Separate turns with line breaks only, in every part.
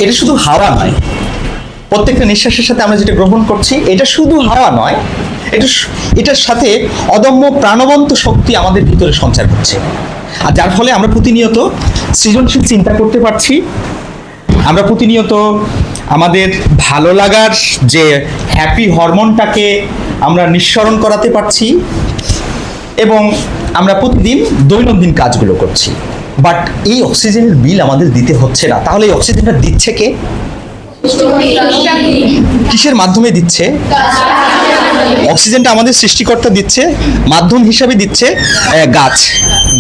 এটা শুধু হাওয়া নয়, প্রত্যেকটা নিঃশ্বাসের সাথে আমরা যেটা গ্রহণ করছি এটা শুধু হাওয়া নয়, এটার সাথে অদম্য প্রাণবন্ত শক্তি আমাদের ভিতরে সঞ্চার হচ্ছে। আর যার ফলে আমরা প্রতিনিয়ত সৃজনশীল চিন্তা করতে পারছি, আমরা প্রতিনিয়ত আমাদের ভালো লাগার যে হ্যাপি হরমোনটাকে আমরা নিঃসরণ করাতে পারছি, এবং আমরা প্রতিদিন দৈনন্দিন কাজগুলো করছি। বাট এই অক্সিজেনের বিল আমাদের দিতে হচ্ছে না। তাহলে এই অক্সিজেনটা দিচ্ছে কে? কিসের মাধ্যমে দিচ্ছে? অক্সিজেনটা আমাদের সৃষ্টিকর্তা দিচ্ছে, মাধ্যম হিসাবে দিচ্ছে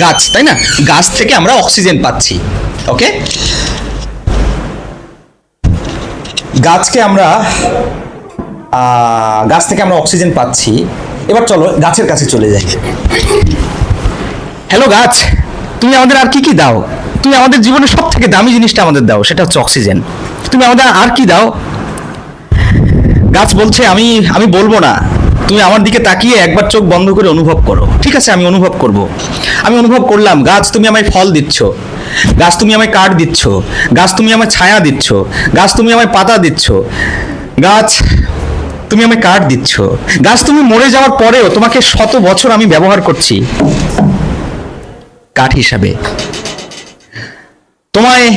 গাছ, তাই না? গাছ থেকে আমরা অক্সিজেন পাচ্ছি। ওকে, গাছ থেকে আমরা অক্সিজেন পাচ্ছি। এবার চলো গাছের কাছে চলে যাই। হ্যালো গাছ, তুমি আমাদের আর কি কি দাও? তুমি আমাদের জীবনের সব থেকে দামি জিনিসটা আমাদের দাও, সেটা হচ্ছে অক্সিজেন। তুমি আমাদের আর কি দাও? গাছ বলছে আমি বলবো না, তুমি আমার দিকে তাকিয়ে একবার চোখ বন্ধ করে অনুভব করো। ঠিক আছে, আমি অনুভব করব। আমি অনুভব করলাম, গাছ তুমি আমায় ফল দিচ্ছ, গাছ তুমি আমায় কাঠ দিচ্ছ, গাছ তুমি আমায় ছায়া দিচ্ছ, গাছ তুমি আমায় পাতা দিচ্ছ, গাছ তুমি আমায় কাঠ দিচ্ছ, গাছ তুমি মরে যাওয়ার পরেও তোমাকে 100 বছর আমি ব্যবহার করছি কাঠ হিসাবে। তোমায়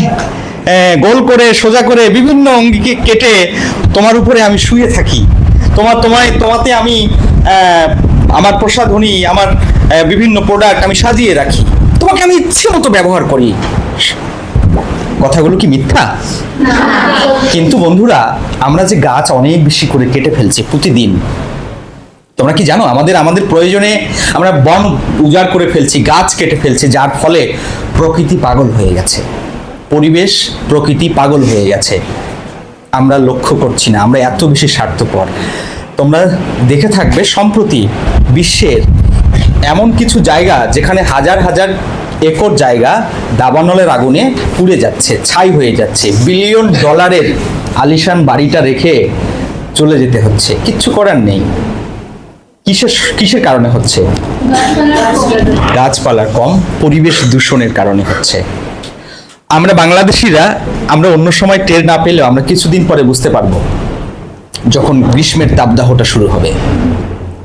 গোল করে সোজা করে বিভিন্ন অঙ্গিকে কেটে তোমার উপরে আমি শুয়ে থাকি, তোমাতে আমি আমার প্রসাধনী, আমার বিভিন্ন প্রোডাক্ট আমি সাজিয়ে রাখি, তোমাকে আমি ইচ্ছে মতো ব্যবহার করি। কথাগুলো কি মিথ্যা? কিন্তু বন্ধুরা, আমরা যে গাছ অনেক বেশি করে কেটে ফেলছি প্রতিদিন। তোমরা কি জানো, আমাদের প্রয়োজনে আমরা বন উজাড় করে ফেলছি, গাছ কেটে ফেলছি, যার ফলে প্রকৃতি পাগল হয়ে গেছে, পরিবেশ প্রকৃতি পাগল হয়ে গেছে। আমরা লক্ষ্য করছি না, আমরা এত বেশি স্বার্থপর। তোমরা দেখে থাকবে সম্প্রতি বিশ্বের এমন কিছু জায়গা যেখানে হাজার হাজার একর জায়গা দাবানলের আগুনে পুড়ে যাচ্ছে, ছাই হয়ে যাচ্ছে। বিলিয়ন ডলারের আলিশান বাড়িটা রেখে চলে যেতে হচ্ছে, কিচ্ছু করার নেই। কিসের কারণে হচ্ছে? গাছপালা কম, পরিবেশ দূষণের কারণে হচ্ছে। আমরা বাংলাদেশিরা আমরা অন্য সময় টের না পেলেও আমরা কিছুদিন পরে বুঝতে পারবো, যখন গ্রীষ্মের তাপদাহটা শুরু হবে।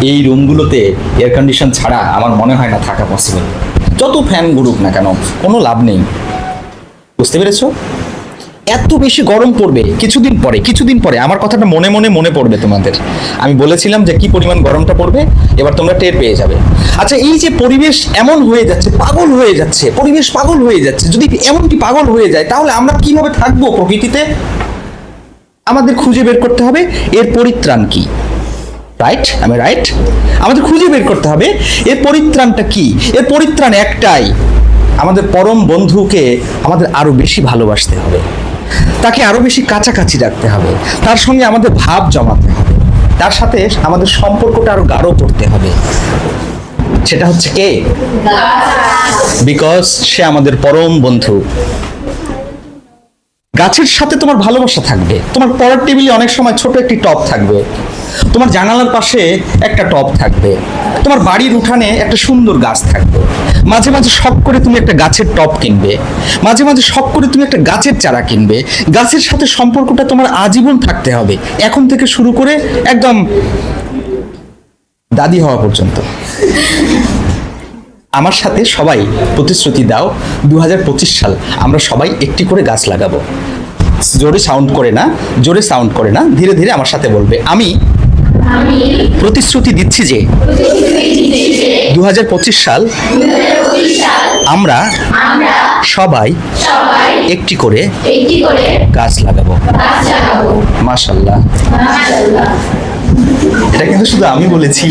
এই রুমগুলোতে এয়ার কন্ডিশন ছাড়া আমার মনে হয় না থাকা পসিবল। যত ফ্যান ঘুরুক না কেন, কোনো লাভ নেই। বুঝতে পেরেছো? এত বেশি গরম পড়বে কিছুদিন পরে। আমার কথাটা মনে পড়বে তোমাদের। আমি বলেছিলাম যে কি পরিমাণ গরমটা পড়বে, এবার তোমরা টের পেয়ে যাবে। আচ্ছা, এই যে পরিবেশ এমন হয়ে যাচ্ছে, পাগল হয়ে যাচ্ছে, পরিবেশ পাগল হয়ে যাচ্ছে, যদি এমনটি পাগল হয়ে যায় তাহলে আমরা কিভাবে থাকবো প্রকৃতিতে? আমাদের খুঁজে বের করতে হবে এর পরিত্রাণ কি। রাইট? আমি রাইট? আমাদের খুঁজে বের করতে হবে এর পরিত্রাণটা কি। এর পরিত্রাণ একটাই, আমাদের পরম বন্ধুকে আমাদের আরো বেশি ভালোবাসতে হবে, তাকে আরো বেশি কাছাকাছি রাখতে হবে, তার সঙ্গে আমাদের ভাব জমাতে হবে, তার সাথে আমাদের সম্পর্কটা আরো গাঢ় করতে হবে। সেটা হচ্ছে কে? বিকজ সে আমাদের পরম বন্ধু। গাছের সাথে তোমার ভালোবাসা থাকবে। তোমার পড়ার টেবিলে অনেক সময় ছোট একটি টব থাকবে, তোমার জানালার পাশে একটা টব থাকবে, তোমার বাড়ির উঠানে একটা সুন্দর গাছ থাকবে। মাঝে মাঝে শখ করে তুমি একটা গাছের টব কিনবে, মাঝে মাঝে শখ করে তুমি একটা গাছের চারা কিনবে। গাছের সাথে সম্পর্কটা তোমার আজীবন থাকতে হবে, এখন থেকে শুরু করে একদম দাদি হওয়া পর্যন্ত। আমার সাথে সবাই প্রতিশ্রুতি দাও, 2025 সাল আমরা সবাই একটি করে গাছ লাগাবো। জোরে সাউন্ড করে না, ধীরে ধীরে আমার সাথে বলবে। আমি প্রতিশ্রুতি দিচ্ছি যে 2025 সাল আমরা সবাই একটি করে গাছ লাগাবো। মাশাআল্লাহ। এটা কিন্তু শুধু আমি বলেছি।